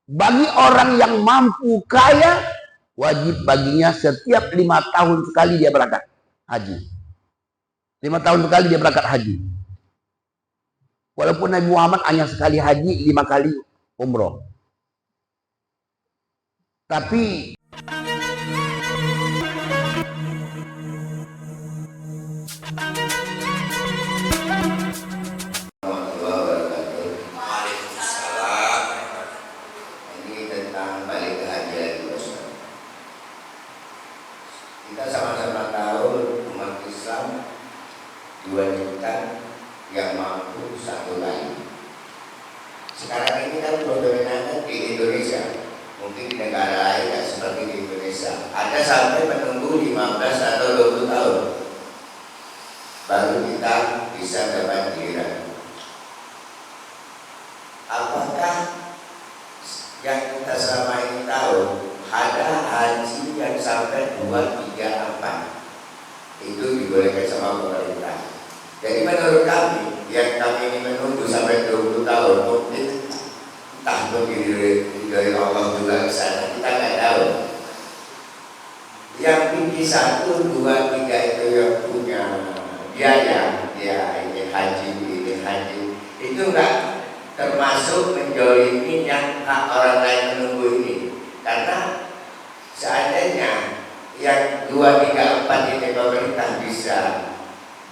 Bagi orang yang mampu kaya, wajib baginya setiap 5 tahun sekali dia berangkat haji. 5 tahun sekali dia berangkat haji. Walaupun Nabi Muhammad hanya sekali haji, 5 kali umroh. Tapi kita sama-sama tahu umat Islam 2 juta yang mampu 1 kali. Sekarang ini kan predominannya di Indonesia, mungkin di negara lain ya, seperti di Indonesia ada sampai menunggu 15 atau 20 tahun baru kita bisa dapat giliran. Apakah yang kita selama ini tahu ada haji yang sampai 2, 3, 4 itu dibolehkan sama pemerintah? Jadi menurut kami, yang kami ini menunggu sampai 20 tahun mungkin entah mungkin dari Allah juga ke sana, kita nggak tahu. Yang tinggi 1, 2, 3 itu yang punya biaya, ya ini haji, itu enggak termasuk menjolimi yang hak orang lain menunggu ini. Karena seandainya yang 2, 3, 4 ini pemerintah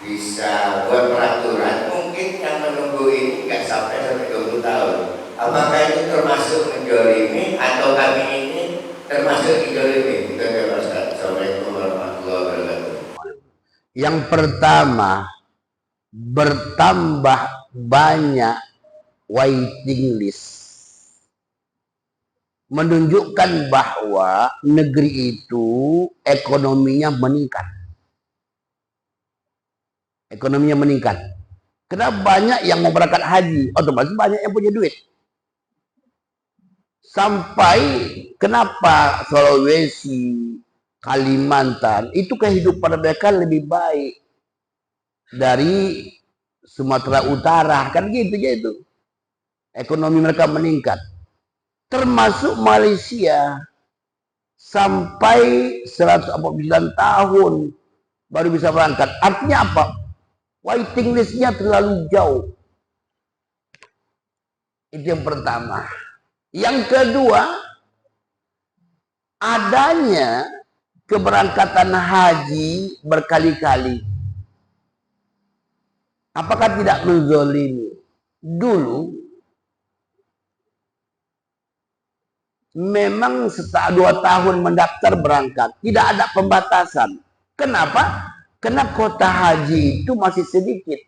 bisa buat peraturan, mungkin yang menunggu ini nggak sampai 20 tahun. Apakah itu termasuk menjolimi atau kami ini termasuk dijolimi? Kita jawab. Assalamualaikum warahmatullahi wabarakatuh. yang pertama, bertambah banyak waiting list menunjukkan bahwa negeri itu ekonominya meningkat. Ekonominya meningkat. Karena banyak yang mau berangkat haji, otomatis banyak yang punya duit. Sampai kenapa Sulawesi, Kalimantan itu kehidupan mereka lebih baik dari Sumatera Utara, kan gitu ya itu. Ekonomi mereka meningkat. Termasuk Malaysia sampai 149 tahun baru bisa berangkat. Artinya apa? Waiting listnya terlalu jauh. Itu yang pertama. Yang kedua, adanya keberangkatan haji berkali-kali. Apakah tidak menzolimi? Dulu memang setelah 2 tahun mendaftar berangkat, tidak ada pembatasan. Kenapa? Karena kota haji itu masih sedikit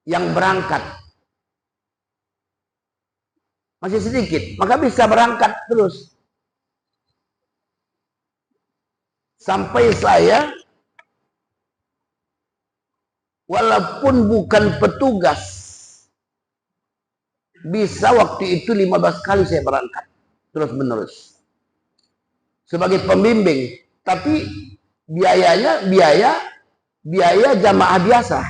yang berangkat. Masih sedikit, maka bisa berangkat terus. Sampai saya, walaupun bukan petugas, bisa waktu itu 15 kali saya berangkat terus menerus sebagai pembimbing, tapi biayanya biaya jamaah biasa.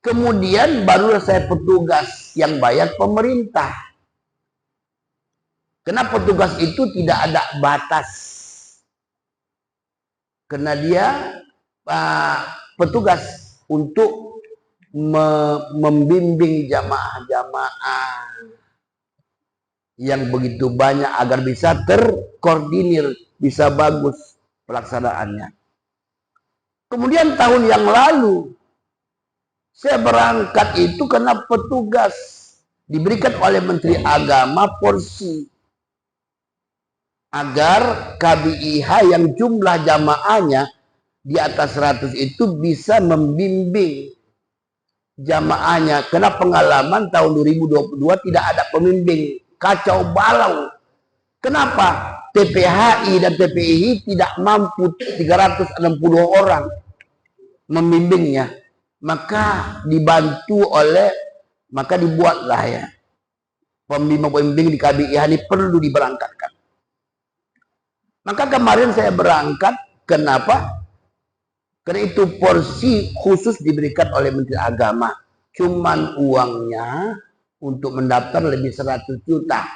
Kemudian baru saya petugas yang bayar pemerintah. Karena petugas itu tidak ada batas. Karena dia petugas untuk membimbing jamaah-jamaah yang begitu banyak agar bisa terkoordinir, bisa bagus pelaksanaannya. Kemudian tahun yang lalu saya berangkat itu karena petugas diberikan oleh Menteri Agama porsi agar KBIH yang jumlah jamaahnya di atas 100 itu bisa membimbing jamaahnya. Karena pengalaman tahun 2022 tidak ada pembimbing, kacau balau. Kenapa? TPHI dan TPII tidak mampu 360 orang membimbingnya. Maka dibuatlah ya pembimbing di KBIH ini perlu diberangkatkan. Maka kemarin saya berangkat, kenapa? Karena itu porsi khusus diberikan oleh Menteri Agama Cuman uangnya untuk mendaftar lebih 100 juta.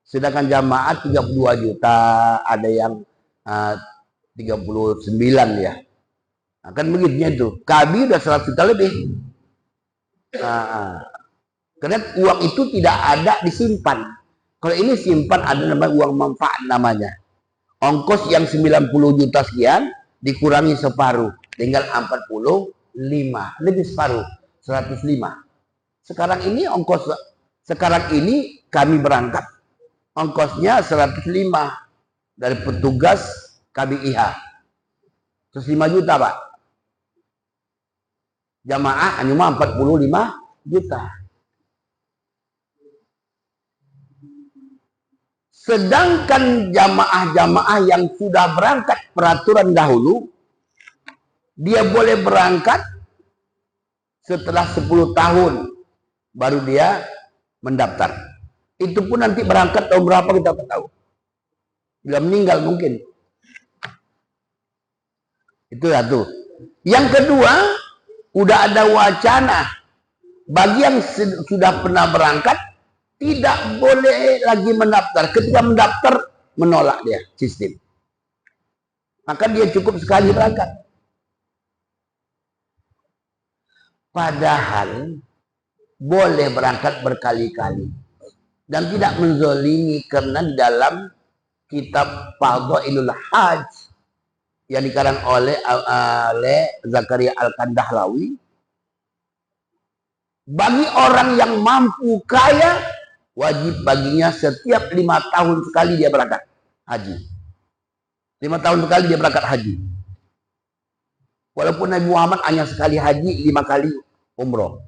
Sedangkan jamaah 32 juta, ada yang 39 ya. Akan begitunya itu. Kami udah 100 juta lebih. Karena uang itu tidak ada disimpan. Kalau ini simpan ada namanya uang manfaat namanya. Ongkos yang 90 juta sekian dikurangi separuh, tinggal 45, lebih separuh, 105. Sekarang ini kami berangkat, ongkosnya 105 dari petugas KBIH. 105 juta, Pak. Jamaah cuma 45 juta. Sedangkan jamaah-jamaah yang sudah berangkat peraturan dahulu, dia boleh berangkat setelah 10 tahun baru dia mendaftar. Itu pun nanti berangkat tahun berapa kita tak tahu. Bila meninggal mungkin. Itu satu. Yang kedua, udah ada wacana bagi yang sudah pernah berangkat tidak boleh lagi mendaftar. Ketika mendaftar, menolak dia sistem. Maka dia cukup sekali berangkat. Padahal boleh berangkat berkali-kali. Dan tidak menzolimi, karena di dalam kitab Fadhailul Hajj yang dikarang oleh Zakaria Al-Kandahlawi, bagi orang yang mampu kaya, wajib baginya setiap 5 tahun sekali dia berangkat haji. 5 tahun sekali dia berangkat haji. Walaupun Nabi Muhammad hanya sekali haji, 5 kali umroh.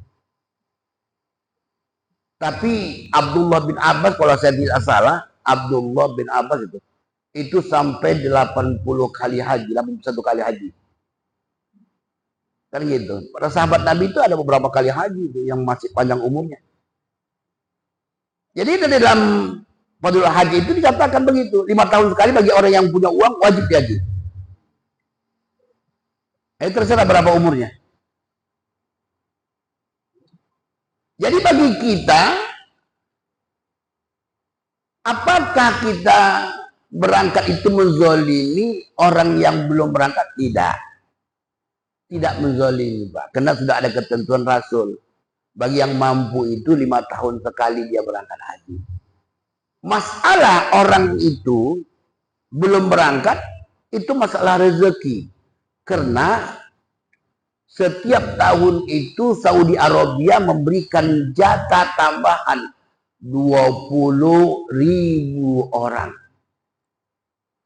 Tapi Abdullah bin Abbas, kalau saya tidak salah, Abdullah bin Abbas itu sampai 80 kali haji, 81 kali haji. Kan gitu. Para sahabat Nabi itu ada beberapa kali haji itu yang masih panjang umurnya. Jadi di dalam Fadhilul Haji itu dikatakan begitu, 5 tahun sekali bagi orang yang punya uang wajib haji. Terserah berapa umurnya. Jadi bagi kita, apakah kita berangkat itu menzolimi orang yang belum berangkat? Tidak. Tidak menzolimi, Pak. Karena sudah ada ketentuan Rasul. Bagi yang mampu itu 5 tahun sekali dia berangkat haji. Masalah orang itu belum berangkat, itu masalah rezeki. Karena setiap tahun itu Saudi Arabia memberikan jatah tambahan 20.000 orang.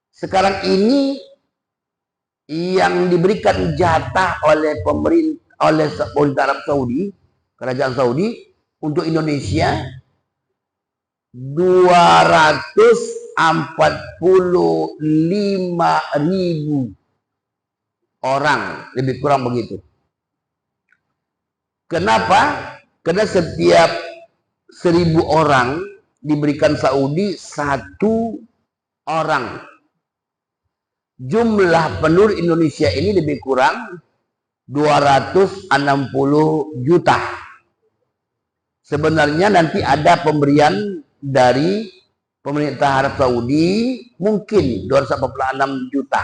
Sekarang ini yang diberikan jatah oleh pemerintah, oleh Arab Saudi, kerajaan Saudi untuk Indonesia 245.000 orang, lebih kurang begitu. Kenapa? Karena setiap 1.000 orang diberikan Saudi 1 orang. Jumlah penduduk Indonesia ini lebih kurang 260 juta. Sebenarnya nanti ada pemberian dari pemerintah Arab Saudi mungkin 246 juta.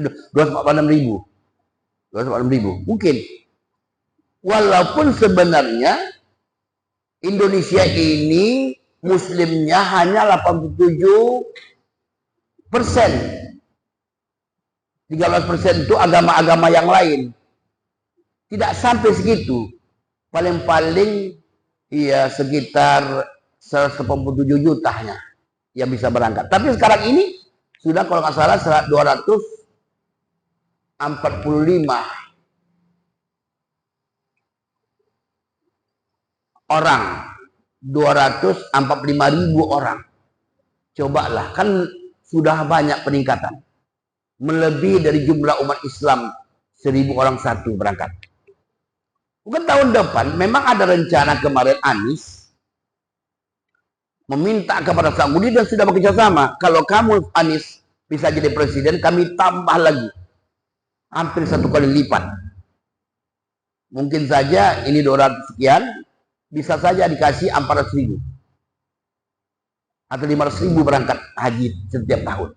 246.000 mungkin. Walaupun sebenarnya Indonesia ini muslimnya hanya 87%. 13% itu agama-agama yang lain. Tidak sampai segitu. Paling-paling ya sekitar 187 jutanya yang bisa berangkat. Tapi sekarang ini sudah kalau nggak salah 245 orang, 245.000 orang. Cobalah, kan sudah banyak peningkatan. Melebihi dari jumlah umat Islam 1.000 orang satu berangkat. Mungkin tahun depan memang ada rencana, kemarin Anies meminta kepada Saudi dan sudah bekerja sama. Kalau kamu Anies bisa jadi presiden, kami tambah lagi hampir 1 kali lipat. Mungkin saja ini 200 sekian, bisa saja dikasih 400.000 atau 500.000 berangkat haji setiap tahun.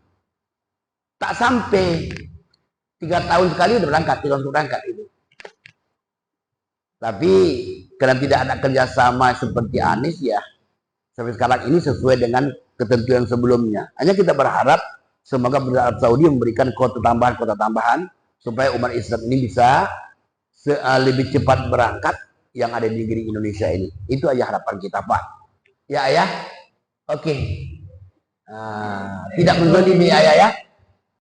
Tak sampai 3 tahun sekali udah berangkat, tidak untuk berangkat itu. Tapi karena tidak ada kerjasama seperti Anies ya, sampai sekarang ini sesuai dengan ketentuan sebelumnya. Hanya kita berharap semoga Arab Saudi memberikan kota tambahan supaya umat Islam ini bisa lebih cepat berangkat yang ada di negeri Indonesia ini. Itu aja harapan kita, Pak. Ya, Ayah? Oke. Tidak menzalimi Ayah ya.